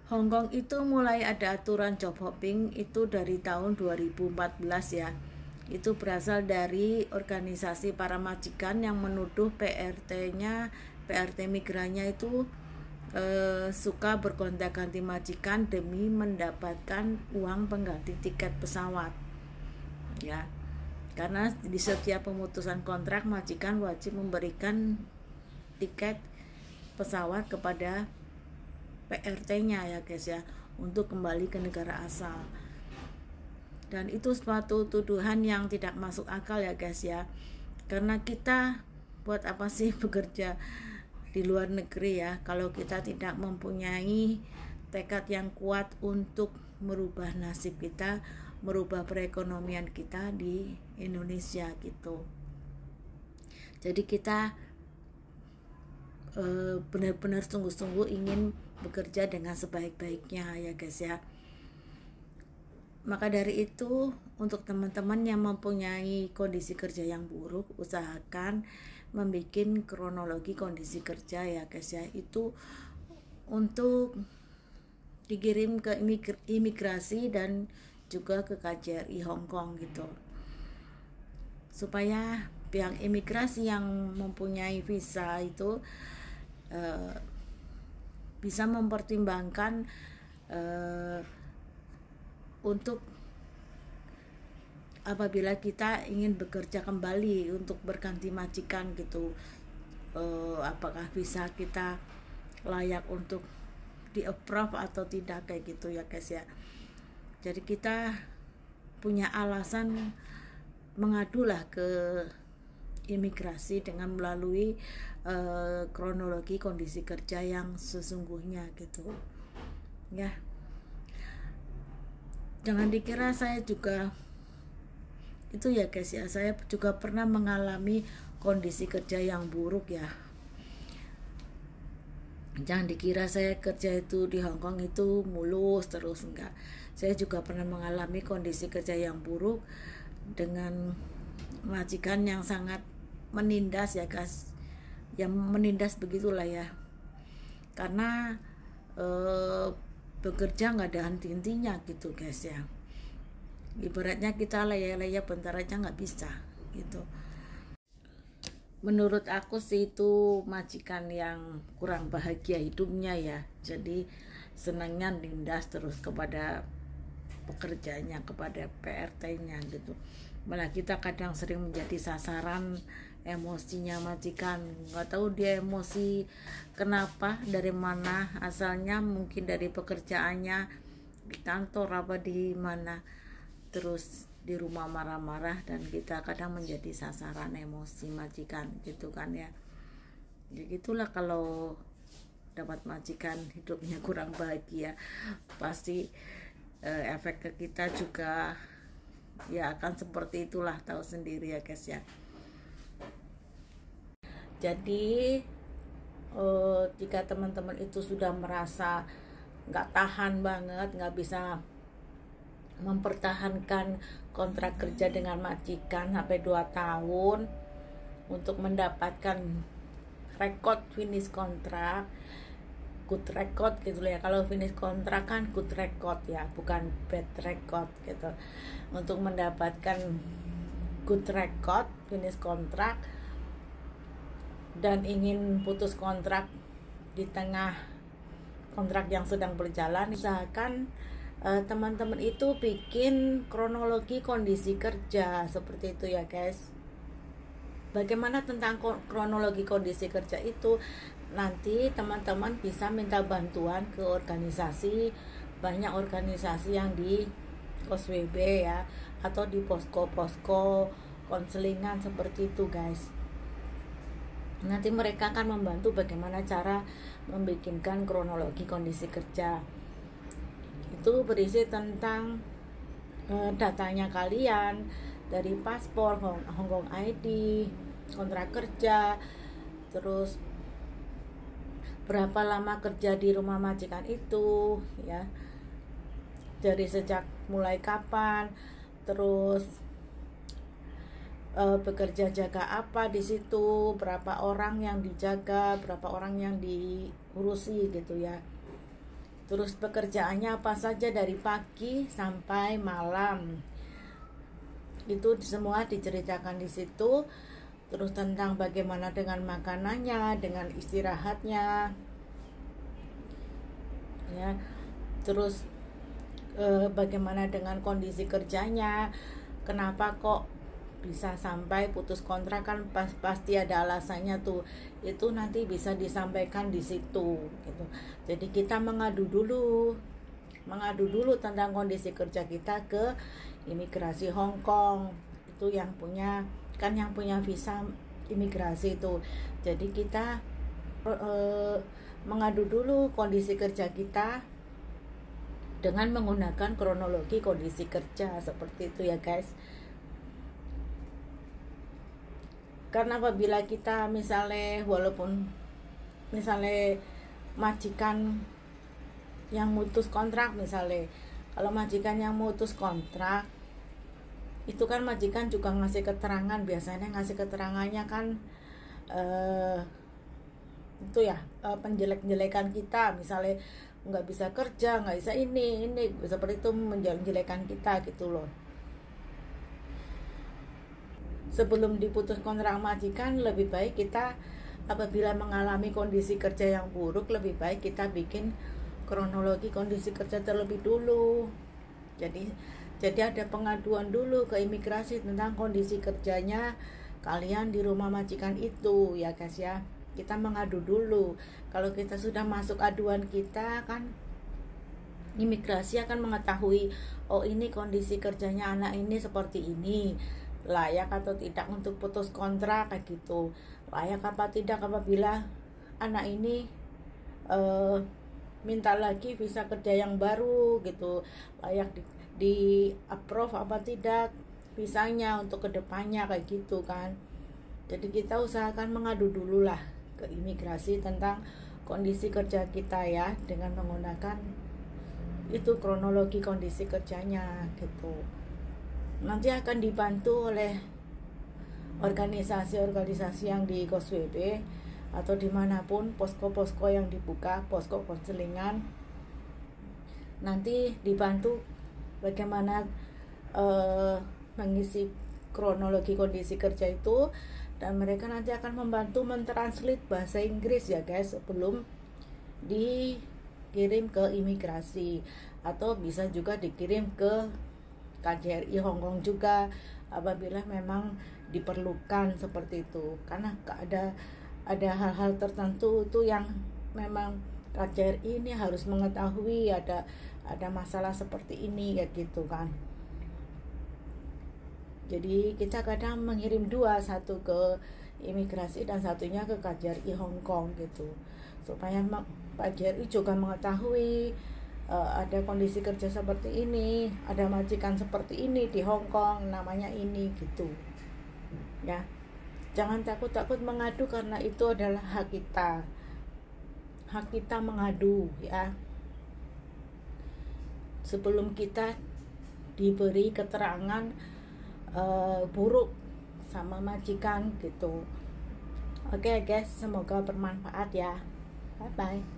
Hong Kong itu mulai ada aturan job hopping itu dari tahun 2014 ya. Itu berasal dari organisasi para majikan yang menuduh PRT migrannya itu suka bergonta-ganti majikan demi mendapatkan uang pengganti tiket pesawat. Ya. Karena di setiap pemutusan kontrak majikan wajib memberikan tiket pesawat kepada PRT-nya ya guys ya, untuk kembali ke negara asal. Dan itu suatu tuduhan yang tidak masuk akal ya guys ya, karena kita buat apa sih bekerja di luar negeri ya kalau kita tidak mempunyai tekad yang kuat untuk merubah nasib kita, merubah perekonomian kita di Indonesia gitu. Jadi kita benar-benar sungguh-sungguh ingin bekerja dengan sebaik-baiknya ya guys ya. Maka dari itu, untuk teman-teman yang mempunyai kondisi kerja yang buruk, usahakan membuat kronologi kondisi kerja ya guys ya, itu untuk dikirim ke imigrasi dan juga ke KJRI Hong Kong gitu, supaya pihak imigrasi yang mempunyai visa itu bisa mempertimbangkan untuk apabila kita ingin bekerja kembali untuk berganti majikan gitu, apakah visa kita layak untuk di-approve atau tidak kayak gitu ya guys ya. Jadi kita punya alasan mengadulah ke imigrasi dengan melalui kronologi kondisi kerja yang sesungguhnya gitu ya. Jangan dikira saya juga itu ya guys ya, saya juga pernah mengalami kondisi kerja yang buruk ya. Jangan dikira saya kerja itu di Hong Kong itu mulus terus, enggak. Saya juga pernah mengalami kondisi kerja yang buruk dengan majikan yang sangat menindas ya guys, yang menindas begitulah ya, karena bekerja nggak ada henti-hentinya gitu guys ya. Ibaratnya kita laya-laya bentar aja nggak bisa gitu. Menurut aku sih itu majikan yang kurang bahagia hidupnya ya. Jadi senangnya nindas terus kepada pekerjanya, kepada PRT-nya gitu. Malah kita kadang sering menjadi sasaran emosinya majikan. Nggak tahu dia emosi kenapa, dari mana asalnya, mungkin dari pekerjaannya di kantor apa di mana, terus di rumah marah-marah, dan kita kadang menjadi sasaran emosi majikan gitu kan ya. Ya gitulah, kalau dapat majikan hidupnya kurang bahagia, pasti efek ke kita juga ya akan seperti itulah, tahu sendiri ya guys ya. Jadi jika teman-teman itu sudah merasa nggak tahan banget, nggak bisa mempertahankan kontrak kerja dengan majikan sampai 2 tahun untuk mendapatkan rekod finish kontrak, good record gitu ya. Kalau finish kontrak kan good record ya, bukan bad record gitu. Untuk mendapatkan good record finish kontrak dan ingin putus kontrak di tengah kontrak yang sedang berjalan, usahakan teman-teman itu bikin kronologi kondisi kerja seperti itu ya guys. Bagaimana tentang kronologi kondisi kerja itu, nanti teman-teman bisa minta bantuan ke organisasi, banyak organisasi yang di KOSWB ya, atau di posko-posko konselingan seperti itu guys. Nanti mereka akan membantu bagaimana cara membikinkan kronologi kondisi kerja. Itu berisi tentang datanya kalian, dari paspor, Hong Kong ID, kontrak kerja, terus berapa lama kerja di rumah majikan itu ya, dari sejak mulai kapan, terus bekerja jaga apa di situ, berapa orang yang dijaga, berapa orang yang diurusi gitu ya. terus pekerjaannya apa saja dari pagi sampai malam. Itu semua diceritakan di situ. Terus tentang bagaimana dengan makanannya, dengan istirahatnya, ya. Terus bagaimana dengan kondisi kerjanya, kenapa kok bisa sampai putus kontrak, kan pasti ada alasannya tuh. Itu nanti bisa disampaikan di situ gitu. Jadi kita mengadu dulu tentang kondisi kerja kita ke imigrasi Hong Kong. Itu yang punya visa imigrasi itu. Jadi kita mengadu dulu kondisi kerja kita dengan menggunakan kronologi kondisi kerja, seperti itu ya guys. Karena apabila kita misalnya, walaupun misalnya majikan yang mutus kontrak, misalnya kalau majikan yang mutus kontrak itu kan majikan juga ngasih keterangan, biasanya ngasih keterangannya kan itu ya penjelek-jelekan kita, misalnya nggak bisa kerja, nggak bisa ini seperti itu, menjelek-jelekan kita gitu loh. Sebelum diputus kontrak majikan, lebih baik kita apabila mengalami kondisi kerja yang buruk, lebih baik kita bikin kronologi kondisi kerja terlebih dulu. Jadi ada pengaduan dulu ke imigrasi tentang kondisi kerjanya kalian di rumah majikan itu ya guys ya. Kita mengadu dulu. Kalau kita sudah masuk aduan kita, kan imigrasi akan mengetahui, oh ini kondisi kerjanya anak ini seperti ini, layak atau tidak untuk putus kontrak kayak gitu. Layak apa tidak apabila anak ini minta lagi visa kerja yang baru gitu, layak di approve apa tidak visanya untuk kedepannya kayak gitu kan. Jadi kita usahakan mengadu dulu lah ke imigrasi tentang kondisi kerja kita ya, dengan menggunakan itu kronologi kondisi kerjanya gitu. Nanti akan dibantu oleh organisasi-organisasi yang di KOSWB atau dimanapun, posko-posko yang dibuka, posko konselingan, nanti dibantu bagaimana mengisi kronologi kondisi kerja itu, dan mereka nanti akan membantu mentranslate bahasa Inggris ya guys, sebelum dikirim ke imigrasi, atau bisa juga dikirim ke KJRI Hong Kong juga apabila memang diperlukan seperti itu. Karena ada hal-hal tertentu itu yang memang KJRI ini harus mengetahui, ada masalah seperti ini kayak gitu kan. Jadi kita kadang mengirim dua, satu ke imigrasi dan satunya ke KJRI Hong Kong gitu, supaya KJRI juga mengetahui ada kondisi kerja seperti ini, ada majikan seperti ini di Hong Kong, namanya ini gitu ya. Jangan takut-takut mengadu, karena itu adalah hak kita mengadu ya, sebelum kita diberi keterangan buruk sama majikan gitu. Oke guys, semoga bermanfaat ya. Bye bye.